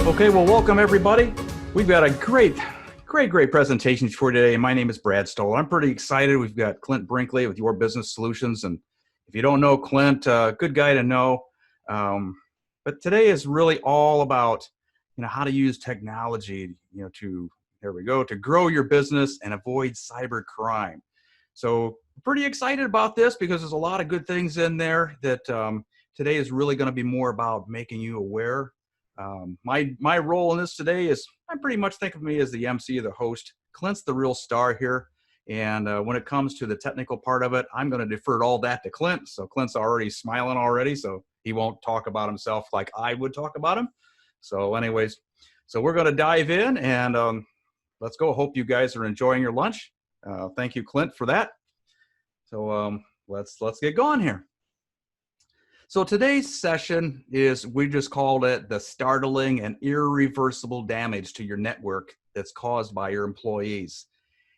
Okay, well, welcome everybody. We've got a great presentation for today. My name is Brad Stoller. I'm pretty excited. We've got Clint Brinkley with Your Business Solutions. And if you don't know Clint, good guy to know. But today is really all about, how to use technology, to grow your business and avoid cyber crime. So pretty excited about this because there's a lot of good things in there that today is really going to be more about making you aware. My role in this today is I pretty much think of me as the MC, the host. Clint's the real star here. And when it comes to the technical part of it, I'm going to defer all that to Clint. So Clint's already smiling already, so he won't talk about himself like I would talk about him. So anyways, so we're going to dive in and let's go. Hope you guys are enjoying your lunch. Thank you, Clint, for that. So let's get going here. So today's session is, we just called it the startling and irreversible damage to your network that's caused by your employees.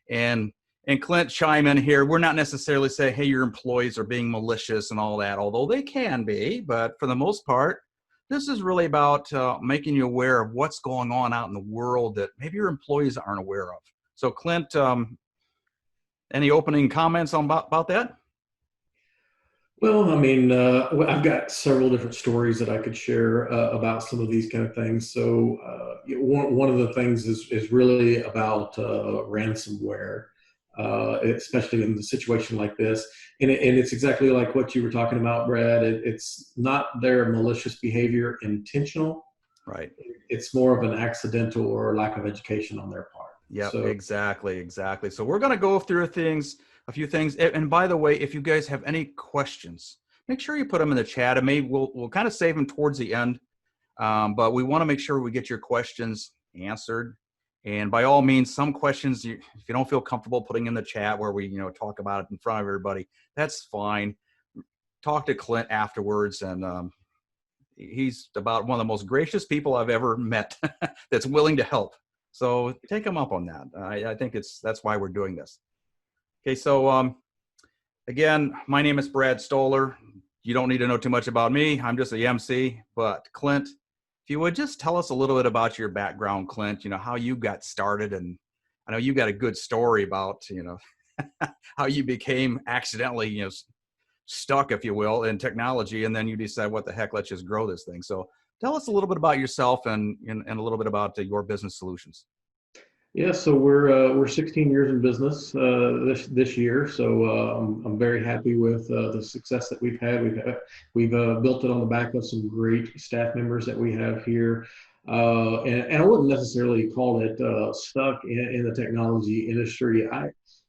And Clint, chime in here. We're not necessarily saying, hey, your employees are being malicious and all that, although they can be, but for the most part, this is really about making you aware of what's going on out in the world that maybe your employees aren't aware of. So Clint, any opening comments about that? Well, I've got several different stories that I could share about some of these kind of things. So, one of the things is really about ransomware, especially in the situation like this. And it's exactly like what you were talking about, Brad. It's not their malicious behavior intentional. Right. It's more of an accidental or lack of education on their part. Yeah, So, exactly. So we're going to go through a few things. And by the way, if you guys have any questions, make sure you put them in the chat. And maybe we'll kind of save them towards the end. But we want to make sure we get your questions answered. And by all means, some questions, if you don't feel comfortable putting in the chat where we, talk about it in front of everybody, that's fine. Talk to Clint afterwards. And he's about one of the most gracious people I've ever met that's willing to help. So take him up on that. I think that's why we're doing this. Okay, so again, my name is Brad Stoller. You don't need to know too much about me. I'm just a MC. But Clint, if you would just tell us a little bit about your background, Clint, how you got started. And I know you got a good story about, how you became accidentally, stuck, if you will, in technology. And then you decide, what the heck, let's just grow this thing. So tell us a little bit about yourself and a little bit about Your Business Solutions. yeah, so we're 16 years in business this year. So I'm very happy with the success that we've had. We've built it on the back of some great staff members that we have here. And I wouldn't necessarily call it stuck in the technology industry.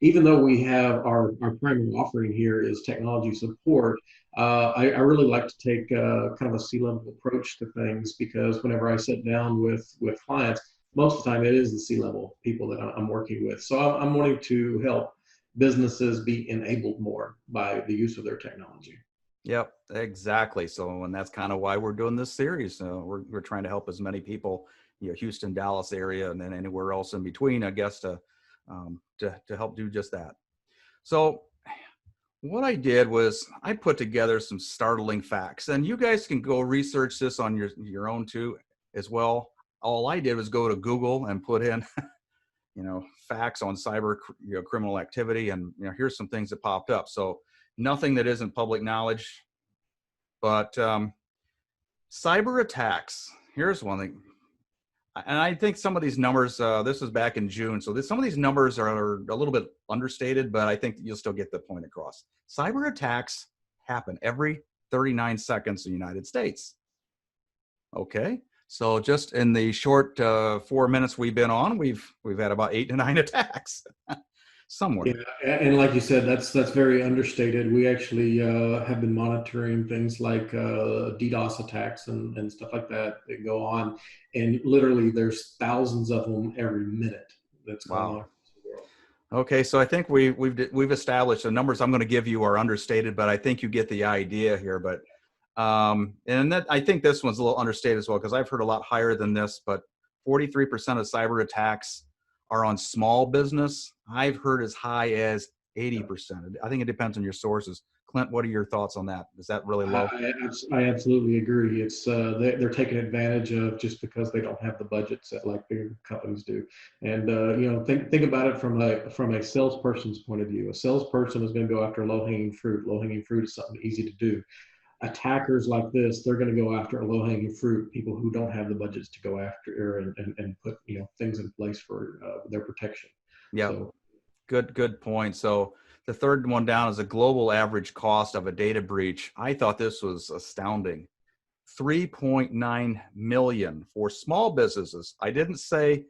Even though we have our primary offering here is technology support, I really like to take kind of a C-level approach to things, because whenever I sit down with clients, most of the time it is the C-level people that I'm working with. So I'm wanting to help businesses be enabled more by the use of their technology. Yep, exactly. So, and that's kind of why we're doing this series. We're trying to help as many people, Houston, Dallas area, and then anywhere else in between, I guess, to help do just that. So what I did was I put together some startling facts, and you guys can go research this on your own too as well. All I did was go to Google and put in, facts on cyber criminal activity, and here's some things that popped up. So nothing that isn't public knowledge, but cyber attacks. Here's one thing. And I think some of these numbers, this was back in June, so some of these numbers are a little bit understated, but I think you'll still get the point across. Cyber attacks happen every 39 seconds in the United States. Okay, so just in the short 4 minutes we've been on, we've had about 8 to 9 attacks somewhere. Yeah, and like you said, that's very understated. We actually have been monitoring things like DDoS attacks and stuff like that go on, and literally there's thousands of them every minute that's going on. Okay, so I think we've established the numbers I'm going to give you are understated, but I think you get the idea here. But and that, I think this one's a little understated as well, because I've heard a lot higher than this. But 43% of cyber attacks are on small business. I've heard as high as 80%. I think it depends on your sources. Clint, what are your thoughts on that? Is that really low? I absolutely agree. It's they're taking advantage of just because they don't have the budgets that like bigger companies do. And think about it from a salesperson's point of view. A salesperson is going to go after low hanging fruit. Low hanging fruit is something easy to do. Attackers like this, they're going to go after a low hanging fruit. People who don't have the budgets to go after and put things in place for their protection. Yeah. So Good point. So the third one down is a global average cost of a data breach. I thought this was astounding. 3.9 million for small businesses. I didn't say,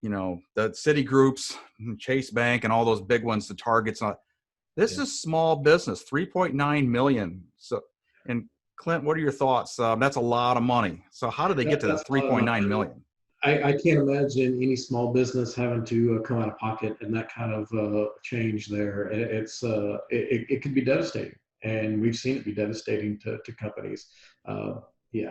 the Citigroups, Chase Bank, and all those big ones, the Targets. This is small business, 3.9 million. So, and Clint, what are your thoughts? That's a lot of money. So how did they get to that 3.9 million? I can't imagine any small business having to come out of pocket and that kind of change there. It could be devastating, and we've seen it be devastating to companies. You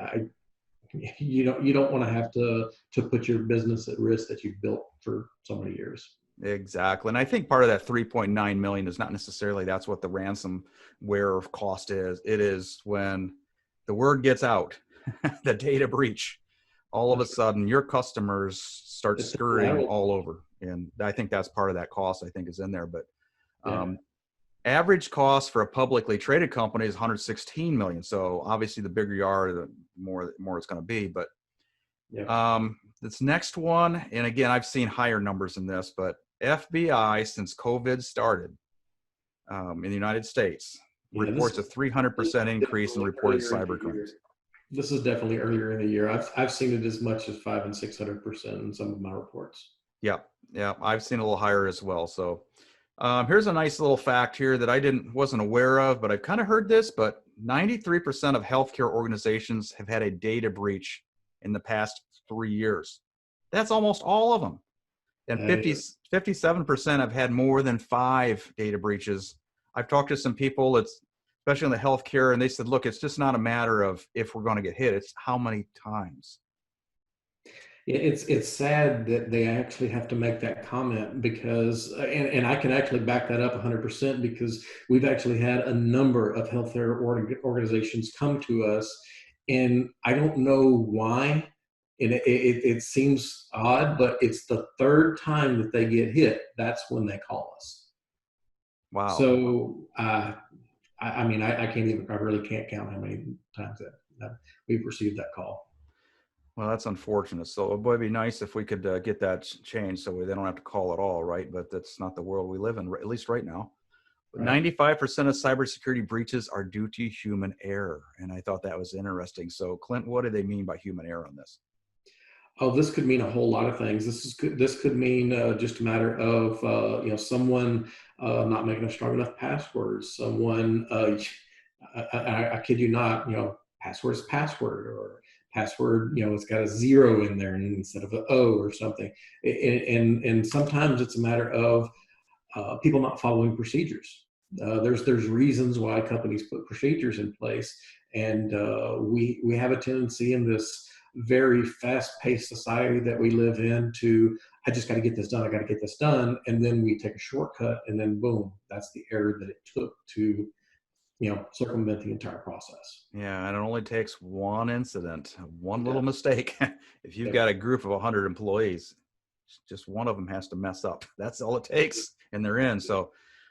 don't want to have to put your business at risk that you've built for so many years. Exactly. And I think part of that 3.9 million is not necessarily that's what the ransomware cost is. It is when the word gets out, the data breach, all of a sudden your customers start scurrying all over. And I think that's part of that cost, I think, is in there. But average cost for a publicly traded company is 116 million. So obviously the bigger you are, the more it's going to be. But this next one, and again, I've seen higher numbers in this, but FBI, since COVID started in the United States, reports a 300% increase in reported cyber crimes. This is definitely earlier in the year. I've seen it as much as 500 and 600% in some of my reports. Yeah, I've seen a little higher as well. So here's a nice little fact here that I wasn't aware of, but I've kind of heard this. But 93% of healthcare organizations have had a data breach in the past 3 years. That's almost all of them. And 57% have had more than 5 data breaches. I've talked to some people, especially in the healthcare, and they said, look, it's just not a matter of if we're going to get hit, it's how many times. It's sad that they actually have to make that comment because, and I can actually back that up 100% because we've actually had a number of healthcare organizations come to us, and I don't know why. And it seems odd, but it's the third time that they get hit. That's when they call us. Wow. So, I really can't count how many times that we've received that call. Well, that's unfortunate. So it would be nice if we could get that changed so they don't have to call at all, right? But that's not the world we live in, at least right now. But 95% of cybersecurity breaches are due to human error. And I thought that was interesting. So Clint, what do they mean by human error on this? Oh, this could mean a whole lot of things. This could mean just a matter of someone not making a strong enough passwords. Someone, I kid you not, password is password, or password, it's got a 0 in there instead of an O or something. And sometimes it's a matter of people not following procedures. There's reasons why companies put procedures in place, and we have a tendency in this very fast-paced society that we live in I just got to get this done. I got to get this done, and then we take a shortcut, and then boom, that's the error that it took to circumvent the entire process. Yeah, and it only takes one incident, one little mistake. If you've got a group of 100 employees, just one of them has to mess up. That's all it takes, and they're in. So,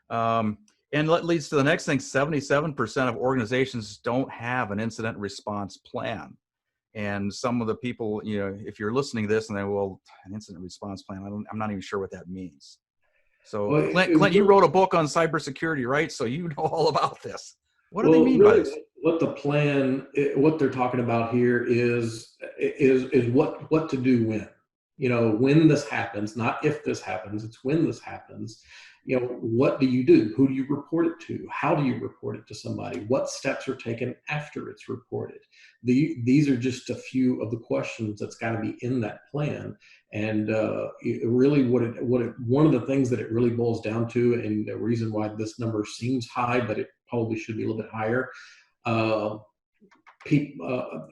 and that leads to the next thing: 77% of organizations don't have an incident response plan. And some of the people, if you're listening to this and they an incident response plan, I'm not even sure what that means. So Clint, you wrote a book on cybersecurity, right? So you know all about this. What do they mean by this? What the plan, what they're talking about here is what to do when this happens, not if this happens, it's when this happens. What do you do? Who do you report it to? How do you report it to somebody? What steps are taken after it's reported? These are just a few of the questions that's got to be in that plan. And really one of the things that it really boils down to, and the reason why this number seems high, but it probably should be a little bit higher,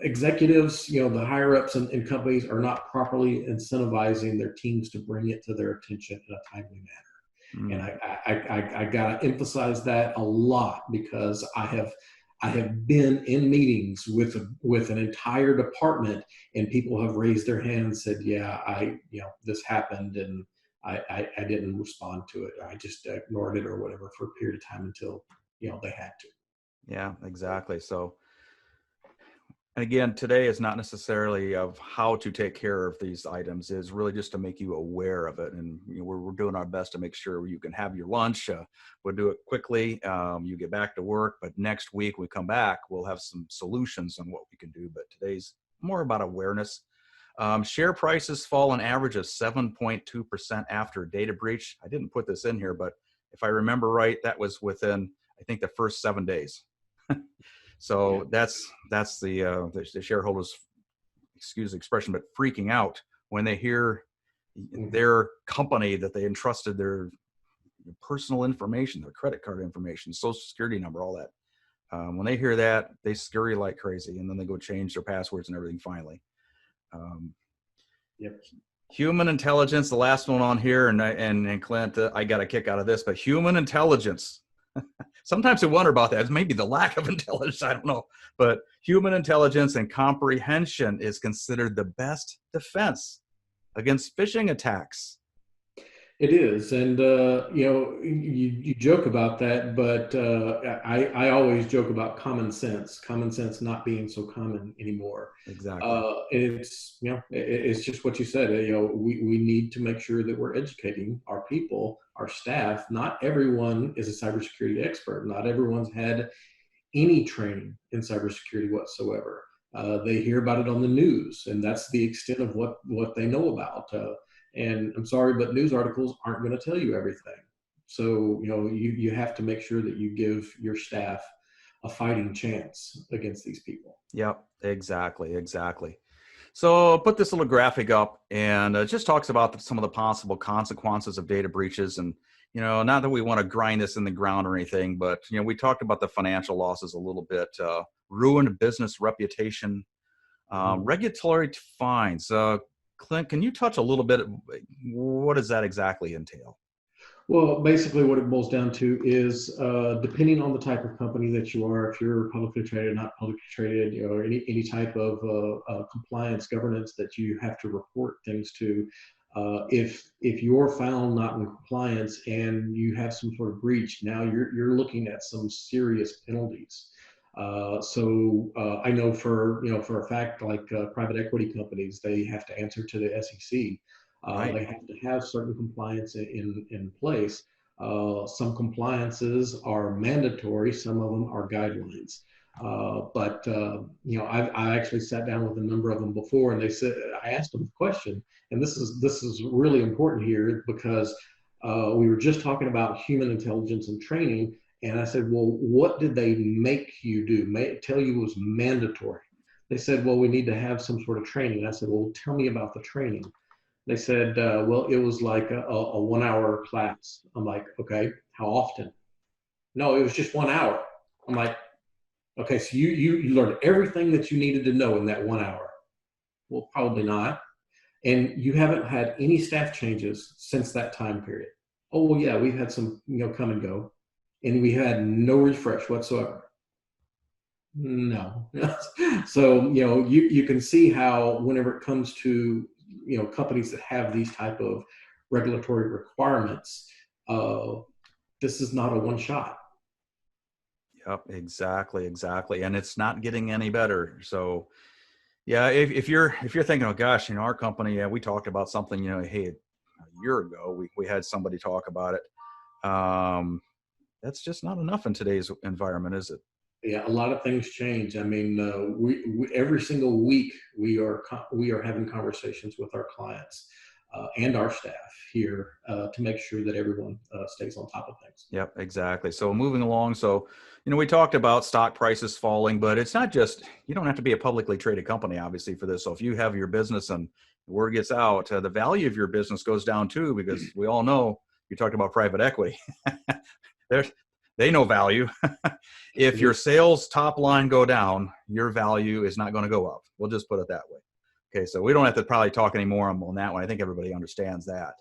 executives, the higher ups in companies are not properly incentivizing their teams to bring it to their attention in a timely manner. And Mm. I got to emphasize that a lot, because I have been in meetings with an entire department, and people have raised their hand and said, yeah, this happened, and I didn't respond to it. I just ignored it or whatever for a period of time until, they had to. Yeah, exactly. So, and again, today is not necessarily of how to take care of these items, is really just to make you aware of it. And we're doing our best to make sure you can have your lunch. We'll do it quickly. You get back to work, but next week we come back, we'll have some solutions on what we can do. But today's more about awareness. Share prices fall an average of 7.2% after a data breach. I didn't put this in here, but if I remember right, that was within, I think, the first 7 days. Yeah. So that's the shareholders, excuse the expression, but freaking out when they hear Mhm. their company that they entrusted their personal information, their credit card information, social security number, all that. When they hear that, they scurry like crazy, and then they go change their passwords and everything finally. Um, Yep. Human intelligence, the last one on here, and Clint, I got a kick out of this, but human intelligence. Sometimes I wonder about that. It's maybe the lack of intelligence. I don't know. But human intelligence and comprehension is considered the best defense against phishing attacks. It is, and you joke about that, but I always joke about common sense not being so common anymore. Exactly. It's just what you said. We need to make sure that we're educating our people, our staff. Not everyone is a cybersecurity expert. Not everyone's had any training in cybersecurity whatsoever. They hear about it on the news, and that's the extent of what they know about. And I'm sorry, but news articles aren't going to tell you everything. So you have to make sure that you give your staff a fighting chance against these people. Yep, exactly. So I'll put this little graphic up, and it just talks about some of the possible consequences of data breaches. And, not that we want to grind this in the ground or anything, but, we talked about the financial losses a little bit, ruined business reputation, Mhm. regulatory fines. Clint, can you touch a little bit? What does that exactly entail? Well, basically, what it boils down to is, depending on the type of company that you are, if you're publicly traded, not publicly traded, or any type of compliance governance that you have to report things to, if you're found not in compliance and you have some sort of breach, now you're looking at some serious penalties. I know for a fact, like private equity companies, they have to answer to the SEC. Right. They have to have certain compliance in place. Some compliances are mandatory, some of them are guidelines. I actually sat down with a number of them before, and they said, I asked them a question, and this is really important here, because we were just talking about human intelligence and training, and I said, well, what did they make you do? Tell you was mandatory. They said, well, we need to have some sort of training. I said, well, tell me about the training. They said, well, it was like a 1 hour class. I'm like, okay, how often? No, it was just 1 hour. I'm like, okay, so you learned everything that you needed to know in that 1 hour. Well, probably not. And you haven't had any staff changes since that time period. Oh, well, yeah, we've had some, come and go, and we had no refresh whatsoever. No. So, you can see how whenever it comes to, companies that have these type of regulatory requirements, uh, this is not a one shot. Yep, exactly. And it's not getting any better. So, yeah, if you're thinking, oh gosh, our company, yeah, we talked about something, hey, a year ago, we had somebody talk about it. That's just not enough in today's environment, is it? Yeah, a lot of things change. I mean, we every single week we are having conversations with our clients and our staff here to make sure that everyone stays on top of things. Yep, exactly. So moving along, so we talked about stock prices falling, but it's not just, you don't have to be a publicly traded company, obviously, for this. So if you have your business and the word gets out, the value of your business goes down too, because we all know, you talked about private equity. They're, they know value. If your sales top line go down, your value is not going to go up. We'll just put it that way. Okay, so we don't have to probably talk anymore on that one. I think everybody understands that.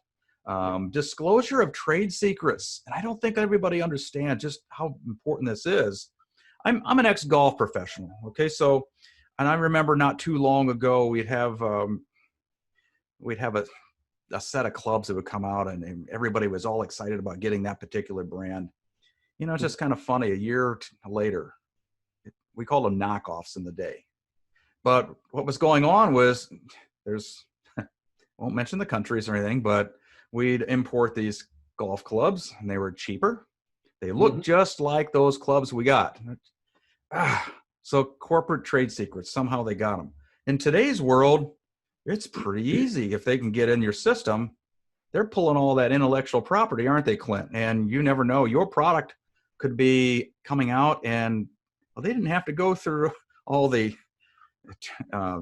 disclosure of trade secrets. And I don't think everybody understands just how important this is. I'm an ex-golf professional. Okay. So, and I remember not too long ago, we'd have a set of clubs that would come out and everybody was all excited about getting that particular brand. It's just kind of funny. A year later, we called them knockoffs in the day. But what was going on was won't mention the countries or anything, but we'd import these golf clubs and they were cheaper. They looked just like those clubs we got. So corporate trade secrets, somehow they got them. In today's world, it's pretty easy. If they can get in your system, they're pulling all that intellectual property, aren't they, Clint? And you never know. Your product could be coming out and they didn't have to go through all the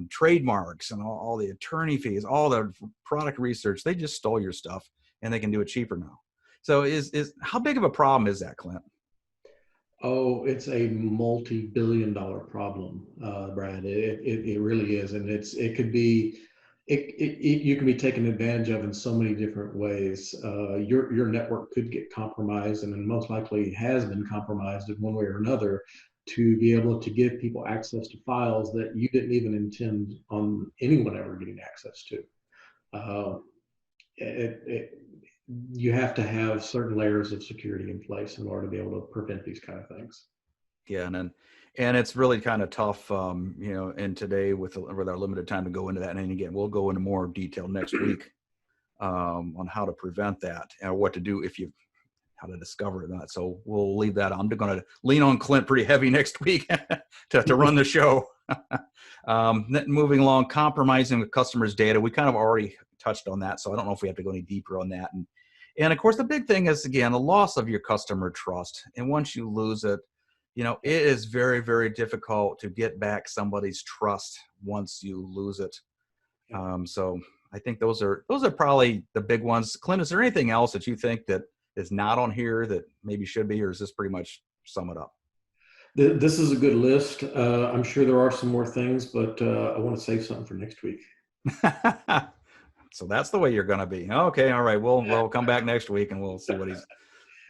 trademarks and all the attorney fees, all the product research. They just stole your stuff and they can do it cheaper now. So how big of a problem is that, Clint? Oh, it's a multi-billion-dollar problem, Brad. It really is, and it could be you can be taken advantage of in so many different ways. Your network could get compromised, and then most likely has been compromised in one way or another, to be able to give people access to files that you didn't even intend on anyone ever getting access to. You have to have certain layers of security in place in order to be able to prevent these kind of things. Yeah, and it's really kind of tough, and today with our limited time to go into that. And again, we'll go into more detail next week on how to prevent that and what to do how to discover it. Not. So we'll leave that. I'm going to lean on Clint pretty heavy next week to run the show. Moving along, compromising the customer's data. We kind of already touched on that, so I don't know if we have to go any deeper on that. And of course, the big thing is, again, the loss of your customer trust. And once you lose it, it is very, very difficult to get back somebody's trust once you lose it. So I think those are probably the big ones. Clint, is there anything else that you think that is not on here that maybe should be, or is this pretty much sum it up? This is a good list. I'm sure there are some more things, but I want to save something for next week. So that's the way you're going to be. Okay. All right. We'll come back next week and we'll see what he's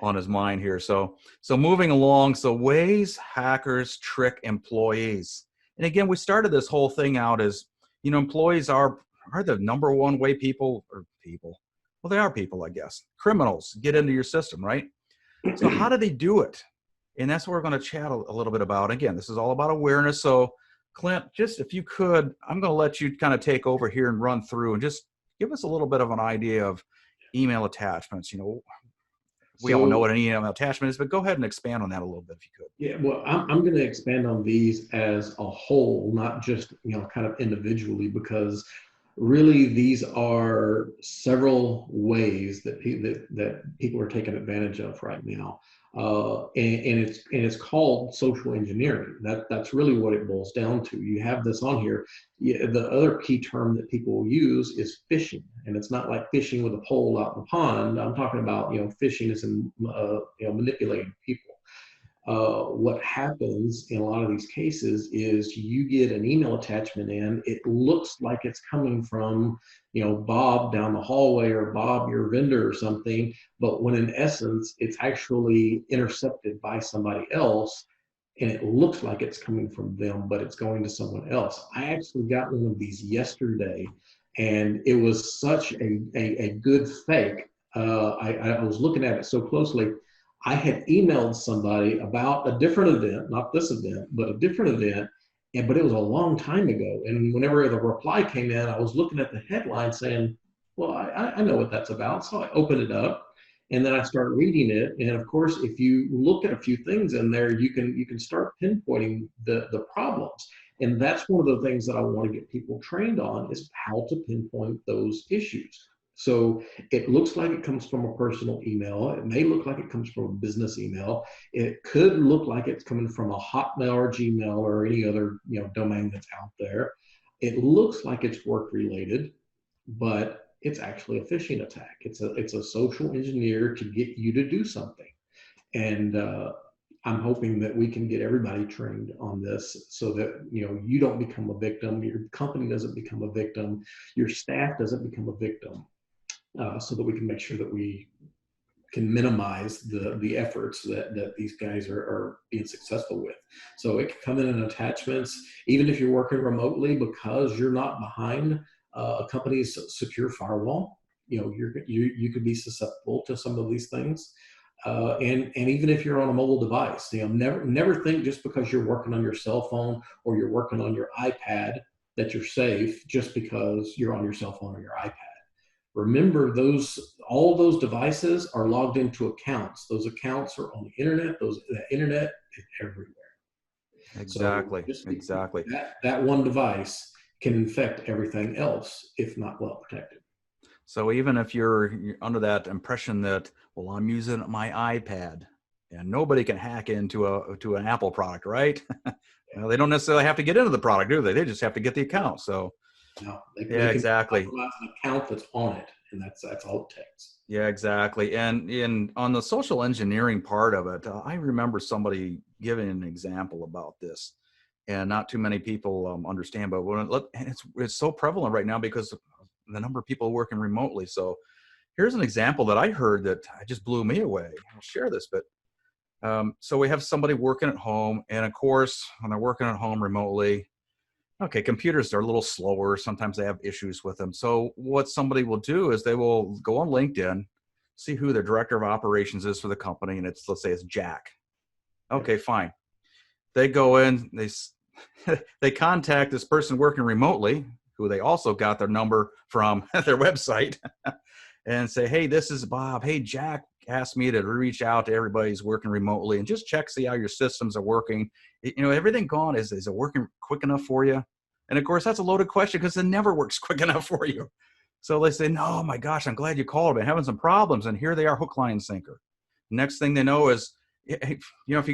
on his mind here. So moving along. So ways hackers trick employees. And again, we started this whole thing out as, employees are the number one way people. Well, they are people, I guess. Criminals get into your system, right? So how do they do it? And that's what we're going to chat a little bit about. Again, this is all about awareness. So Clint, just if you could, I'm going to let you kind of take over here and run through and just give us a little bit of an idea of email attachments. We all know what an email attachment is, but go ahead and expand on that a little bit if you could. Yeah, well, I'm going to expand on these as a whole, not just, kind of individually, because really these are several ways that people are taking advantage of right now. And it's called social engineering. That's really what it boils down to. You have this on here. The other key term that people will use is phishing, and it's not like fishing with a pole out in the pond. I'm talking about phishing is in manipulating people. What happens in a lot of these cases is you get an email attachment in. It looks like it's coming from, Bob down the hallway or Bob, your vendor or something, but when in essence, it's actually intercepted by somebody else and it looks like it's coming from them, but it's going to someone else. I actually got one of these yesterday and it was such a good fake. I was looking at it so closely. I had emailed somebody about a different event, not this event, but a different event, but it was a long time ago. And whenever the reply came in, I was looking at the headline saying, well, I know what that's about. So I opened it up and then I started reading it. And of course, if you look at a few things in there, you can start pinpointing the problems. And that's one of the things that I want to get people trained on is how to pinpoint those issues. So it looks like it comes from a personal email. It may look like it comes from a business email. It could look like it's coming from a Hotmail or Gmail or any other domain that's out there. It looks like it's work related, but it's actually a phishing attack. It's a social engineer to get you to do something. And I'm hoping that we can get everybody trained on this so that you don't become a victim, your company doesn't become a victim, your staff doesn't become a victim. so that we can make sure that we can minimize the efforts that these guys are being successful with. So it can come in attachments, even if you're working remotely, because you're not behind a company's secure firewall. You know, you could be susceptible to some of these things. And even if you're on a mobile device, you know, never think just because you're working on your cell phone or you're working on your iPad that you're safe just because you're on your cell phone or your iPad. Remember, all those devices are logged into accounts. Those accounts are on the internet. The internet is everywhere. So Exactly. just Exactly. that one device can infect everything else if not well protected. So even if you're under that impression that, well, I'm using my iPad and nobody can hack into an Apple product, right? Well, they don't necessarily have to get into the product, do they? They just have to get the account. So No, yeah, they can exactly. compromise an account that's on it, and that's all it takes. Yeah, exactly. And on the social engineering part of it, I remember somebody giving an example about this, and not too many people understand. But it's so prevalent right now because of the number of people working remotely. So here's an example that I heard that just blew me away. I'll share this, but so we have somebody working at home, and of course, when they're working at home remotely, okay, computers are a little slower. Sometimes they have issues with them. So what somebody will do is they will go on LinkedIn, see who the director of operations is for the company, and let's say it's Jack. Okay, fine. They go in, they contact this person working remotely, who they also got their number from their website, and say, hey, this is Bob. Hey, Jack asked me to reach out to everybody who's working remotely and just check, see how your systems are working. You know, everything gone, is it working quick enough for you? And of course, that's a loaded question because it never works quick enough for you. So they say, no, my gosh, I'm glad you called. I've been having some problems. And here they are, hook, line, and sinker. Next thing they know is, hey, you know,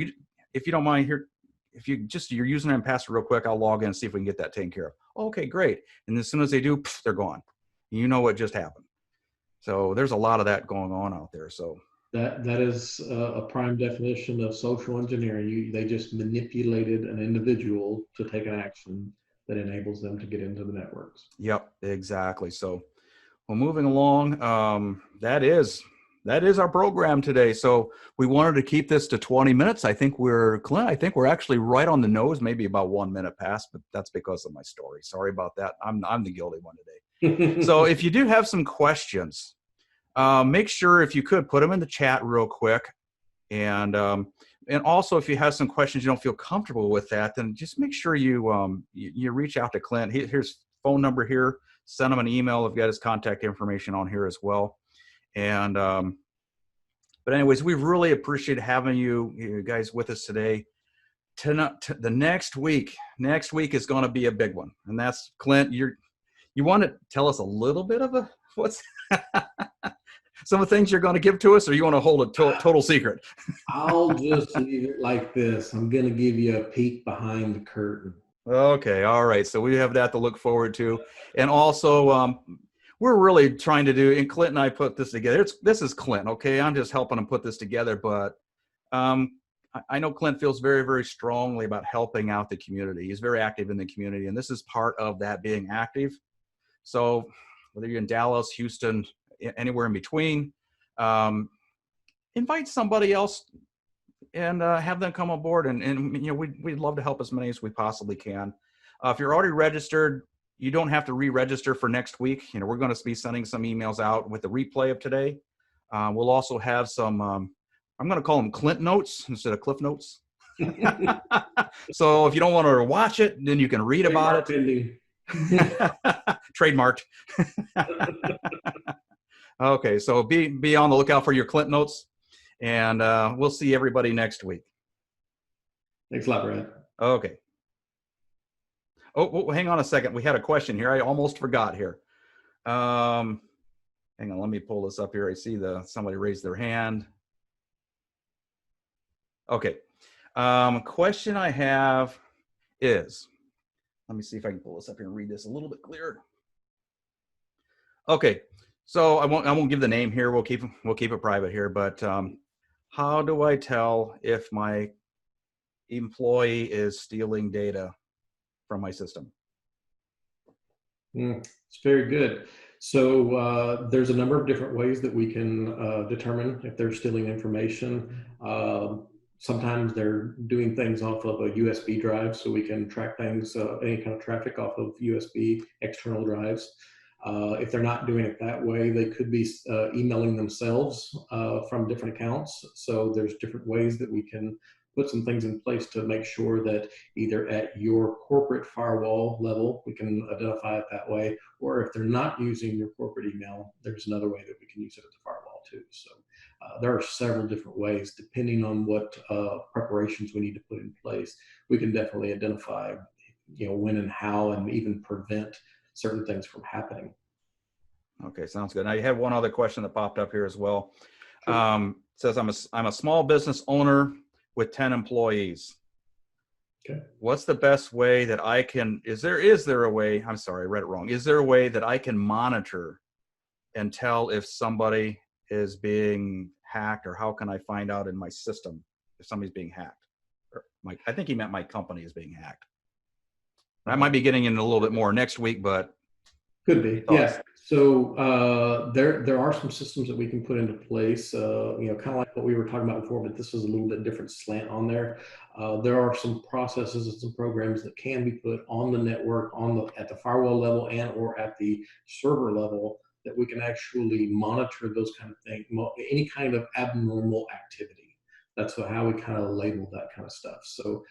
if you don't mind here, if you just your username and password real quick, I'll log in and see if we can get that taken care of. Okay, great. And as soon as they do, they're gone. You know what just happened. So there's a lot of that going on out there. So That is a prime definition of social engineering. They just manipulated an individual to take an action that enables them to get into the networks. yep, exactly. So well, moving along, that is our program today. So we wanted to keep this to 20 minutes. Clint, I think we're actually right on the nose, maybe about 1 minute past, but that's because of my story. Sorry about that. I'm the guilty one today. So if you do have some questions, make sure if you could put them in the chat real quick. And also if you have some questions you don't feel comfortable with that, then just make sure you reach out to Clint. Here's phone number here. Send him an email. I've got his contact information on here as well. And but anyways, we really appreciate having you guys with us today. The next week is going to be a big one, and that's Clint. You want to tell us a little bit of what's some of the things you're going to give to us, or you want to hold a total secret? I'll just leave it like this. I'm going to give you a peek behind the curtain. Okay, all right. So we have that to look forward to, and also we're really trying to do. And Clint and I put this together. This is Clint. Okay, I'm just helping him put this together, but I know Clint feels very, very strongly about helping out the community. He's very active in the community, and this is part of that being active. So whether you're in Dallas, Houston, anywhere in between, invite somebody else and have them come on board. And you know, we'd love to help as many as we possibly can. If you're already registered, you don't have to re-register for next week. You know, we're going to be sending some emails out with the replay of today. We'll also have some, I'm going to call them Clint notes instead of Cliff notes. So if you don't want to watch it, then you can read about it. Trademarked. Okay, so be on the lookout for your Clint notes, and we'll see everybody next week. Thanks a lot, Brad. Okay. Oh, hang on a second. We had a question here. I almost forgot here. Hang on, let me pull this up here. I see somebody raised their hand. Okay. Question I have is, let me see if I can pull this up here and read this a little bit clearer. Okay. So I won't give the name here. We'll keep it private here. But how do I tell if my employee is stealing data from my system? It's very good. So there's a number of different ways that we can determine if they're stealing information. Sometimes they're doing things off of a USB drive, so we can track things, any kind of traffic off of USB external drives. If they're not doing it that way, they could be emailing themselves from different accounts. So there's different ways that we can put some things in place to make sure that either at your corporate firewall level, we can identify it that way, or if they're not using your corporate email, there's another way that we can use it at the firewall too. So there are several different ways, depending on what preparations we need to put in place. We can definitely identify, when and how, and even prevent certain things from happening. Okay, sounds good. Now you had one other question that popped up here as well. Sure. Says I'm a small business owner with 10 employees. Okay. What's the best way that I can, is there a way, I'm sorry, I read it wrong. Is there a way that I can monitor and tell if somebody is being hacked, or how can I find out in my system if somebody's being hacked? Or I think he meant my company is being hacked. I might be getting into a little bit more next week, but could be. Yeah. So there are some systems that we can put into place, kind of like what we were talking about before, but this is a little bit different slant on there. There are some processes and some programs that can be put on the network, at the firewall level and or at the server level, that we can actually monitor those kind of things, any kind of abnormal activity. That's how we kind of label that kind of stuff. So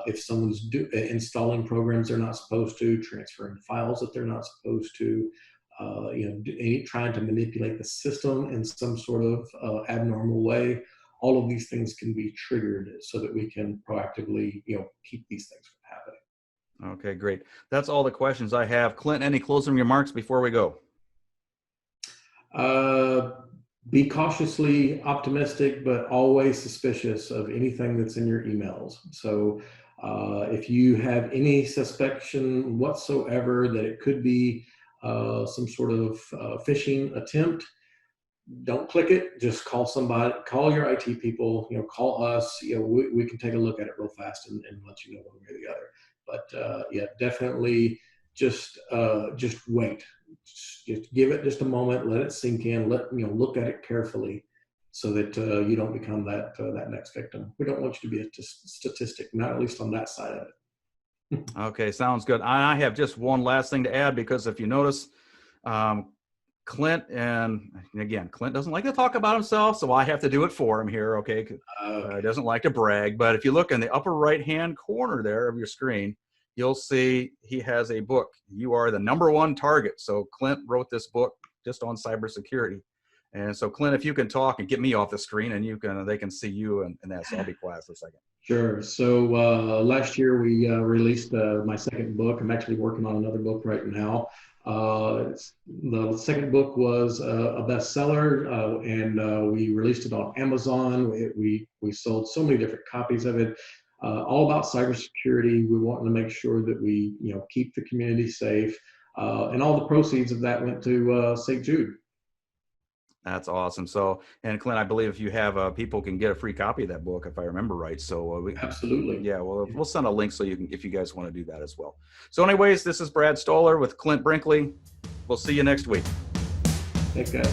if someone's installing programs they're not supposed to, transferring files that they're not supposed to, trying to manipulate the system in some sort of abnormal way, all of these things can be triggered so that we can proactively, keep these things from happening. Okay, great. That's all the questions I have. Clint, any closing remarks before we go? Be cautiously optimistic, but always suspicious of anything that's in your emails. So if you have any suspicion whatsoever that it could be some sort of phishing attempt, don't click it. Just call somebody, call your IT people, call us. We can take a look at it real fast and let you know one way or the other. But yeah, definitely just wait. Just give it just a moment, let it sink in, look at it carefully, so that you don't become that next victim. We don't want you to be a statistic, not at least on that side of it. Okay, sounds good. I have just one last thing to add, because if you notice, Clint, and again, Clint doesn't like to talk about himself, so I have to do it for him here, okay? He doesn't like to brag, but if you look in the upper right-hand corner there of your screen, you'll see he has a book. You are the #1 target. So Clint wrote this book just on cybersecurity. And so Clint, if you can talk and get me off the screen, and they can see you and that, so I'll be quiet for a second. Sure. So last year we released my second book. I'm actually working on another book right now. The second book was a bestseller, and we released it on Amazon. We sold so many different copies of it. All about cybersecurity. We want to make sure that we keep the community safe, and all the proceeds of that went to St. Jude. That's awesome. So, and Clint, I believe if you have people can get a free copy of that book, if I remember right. So absolutely. Yeah, well, we'll send a link so you can, if you guys want to do that as well. So anyways, this is Brad Stoller with Clint Brinkley. We'll see you next week. Thanks, guys.